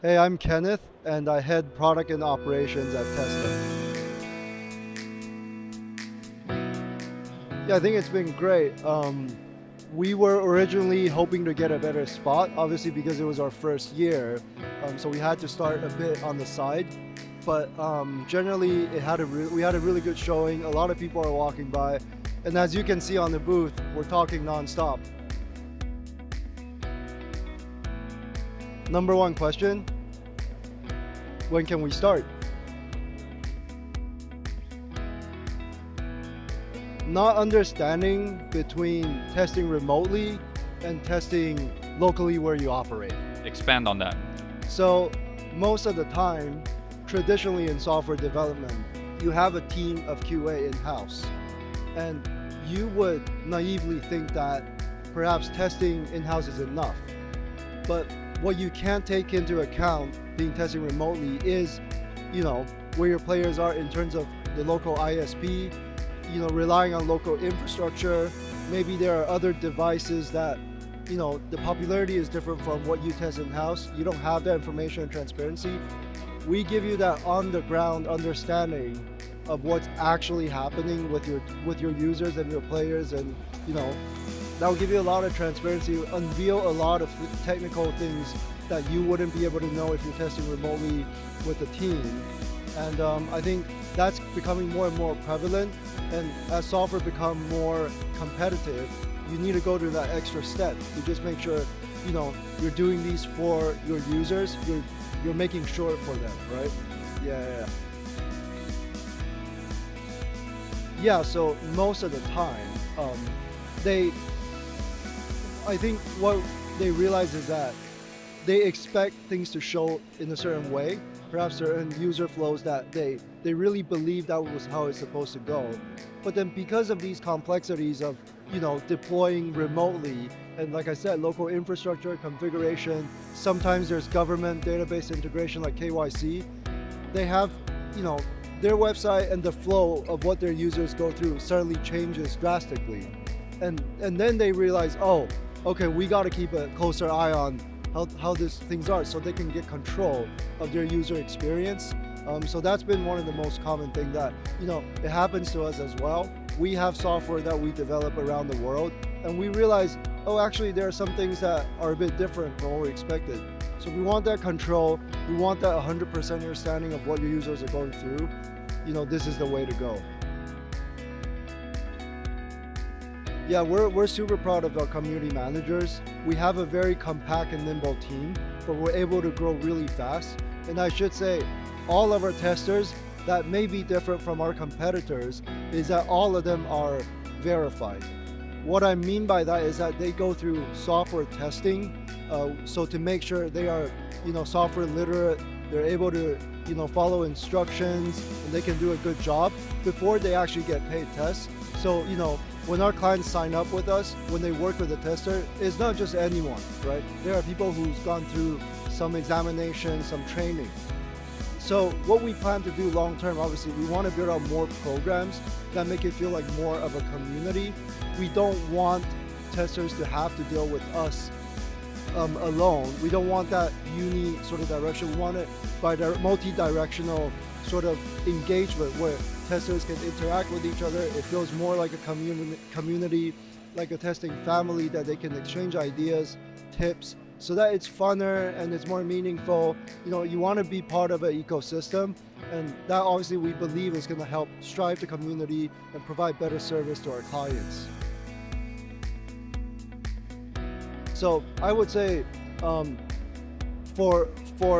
Hey, I'm Kenneth, and I head product and operations at TESTA. Yeah, I think it's been great. We were originally hoping to get a better spot, obviously because it was our first year, so we had to start a bit on the side. But generally, we had a really good showing. A lot of people are walking by, and as you can see on the booth, we're talking nonstop. Number one question: when can we start? Not understanding between testing remotely and testing locally where you operate. Expand on that. So most of the time, traditionally in software development, you have a team of QA in-house. And you would naively think that perhaps testing in-house is enough. But what you can't take into account being testing remotely is, where your players are in terms of the local ISP, relying on local infrastructure. Maybe there are other devices that, the popularity is different from what you test in-house. You don't have that information and transparency. We give you that on-the-ground understanding of what's actually happening with your users and your players, and that will give you a lot of transparency, unveil a lot of technical things that you wouldn't be able to know if you're testing remotely with a team. And I think that's becoming more and more prevalent. And as software become more competitive, you need to go to that extra step to just make sure, you're doing these for your users. You're making sure for them, right? Yeah. Yeah. So most of the time, I think what they realize is that they expect things to show in a certain way, perhaps certain user flows that they really believe that was how it's supposed to go. But then because of these complexities of, deploying remotely, and like I said, local infrastructure configuration, sometimes there's government database integration like KYC, they have, their website and the flow of what their users go through suddenly changes drastically. And then they realize, oh, okay, we got to keep a closer eye on how these things are so they can get control of their user experience. So that's been one of the most common things that, it happens to us as well. We have software that we develop around the world, and we realize, oh, actually there are some things that are a bit different from what we expected. So we want that control, we want that 100% understanding of what your users are going through. This is the way to go. Yeah, we're super proud of our community managers. We have a very compact and nimble team, but we're able to grow really fast. And I should say, all of our testers that may be different from our competitors is that all of them are verified. What I mean by that is that they go through software testing, so to make sure they are, software literate, they're able to, follow instructions, and they can do a good job before they actually get paid tests. So, when our clients sign up with us, when they work with a tester, it's not just anyone, right? There are people who's gone through some examination, some training. So what we plan to do long term, obviously, we want to build out more programs that make it feel like more of a community. We don't want testers to have to deal with us alone. We don't want that uni sort of direction. We want it by multi-directional sort of engagement where testers can interact with each other. It feels more like a community, like a testing family, that they can exchange ideas, tips, so that it's funner and it's more meaningful. You want to be part of an ecosystem, and that obviously we believe is going to help strive the community and provide better service to our clients. So I would say for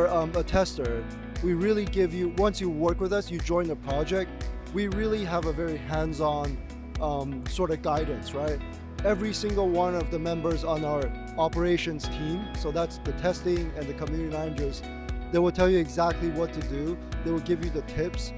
a tester, we really give you, once you work with us, you join the project, we really have a very hands-on sort of guidance, right? Every single one of the members on our operations team, so that's the testing and the community managers, they will tell you exactly what to do. They will give you the tips.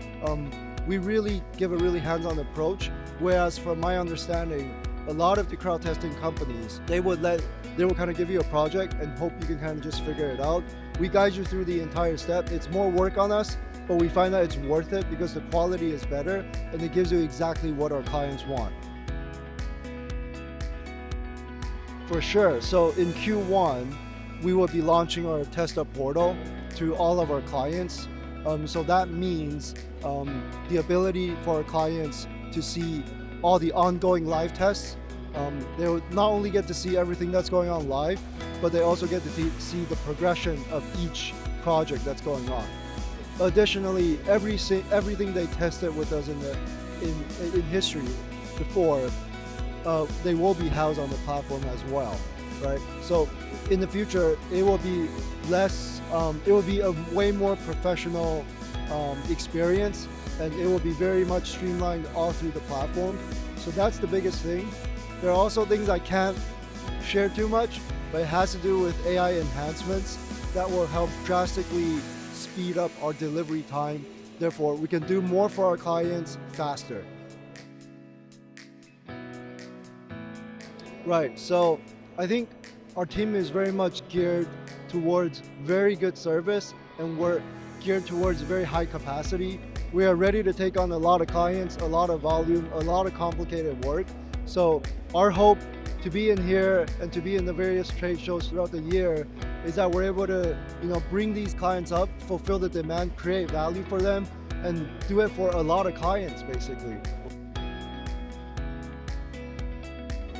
We really give a really hands-on approach, whereas from my understanding, a lot of the crowd testing companies, they will kind of give you a project and hope you can kind of just figure it out. We guide you through the entire step. It's more work on us, but we find that it's worth it because the quality is better and it gives you exactly what our clients want. For sure. So in Q1, we will be launching our TESTA portal to all of our clients. So that means the ability for our clients to see all the ongoing live tests. They will not only get to see everything that's going on live, but they also get to see the progression of each project that's going on. Additionally, everything they tested with us in history before, they will be housed on the platform as well, right? So in the future, it will be less, it will be a way more professional experience, and it will be very much streamlined all through the platform. So that's the biggest thing. There are also things I can't share too much, but it has to do with AI enhancements that will help drastically speed up our delivery time. Therefore, we can do more for our clients faster. Right, so I think our team is very much geared towards very good service, and we're geared towards very high capacity. We are ready to take on a lot of clients, a lot of volume, a lot of complicated work. So our hope to be in here and to be in the various trade shows throughout the year is that we're able to, bring these clients up, fulfill the demand, create value for them, and do it for a lot of clients, basically.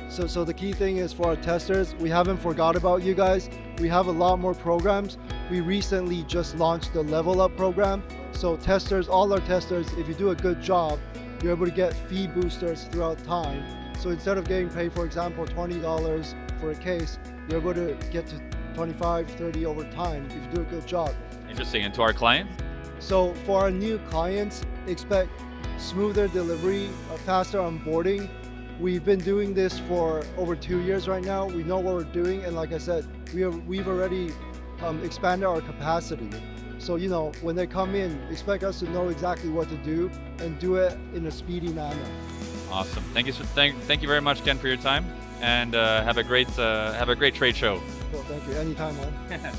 So the key thing is for our testers, we haven't forgot about you guys. We have a lot more programs. We recently just launched the Level Up program. So testers, all our testers, if you do a good job, you're able to get fee boosters throughout time. So instead of getting paid, for example, $20 for a case, you're able to get to 25, 30 over time if you do a good job. Interesting. And to our clients? So for our new clients, expect smoother delivery, faster onboarding. We've been doing this for over 2 years right now. We know what we're doing, and like I said, we've already expanded our capacity. So when they come in, expect us to know exactly what to do and do it in a speedy manner. Awesome. Thank you very much, Ken, for your time, and have a great trade show. Well, thank you. Anytime, man.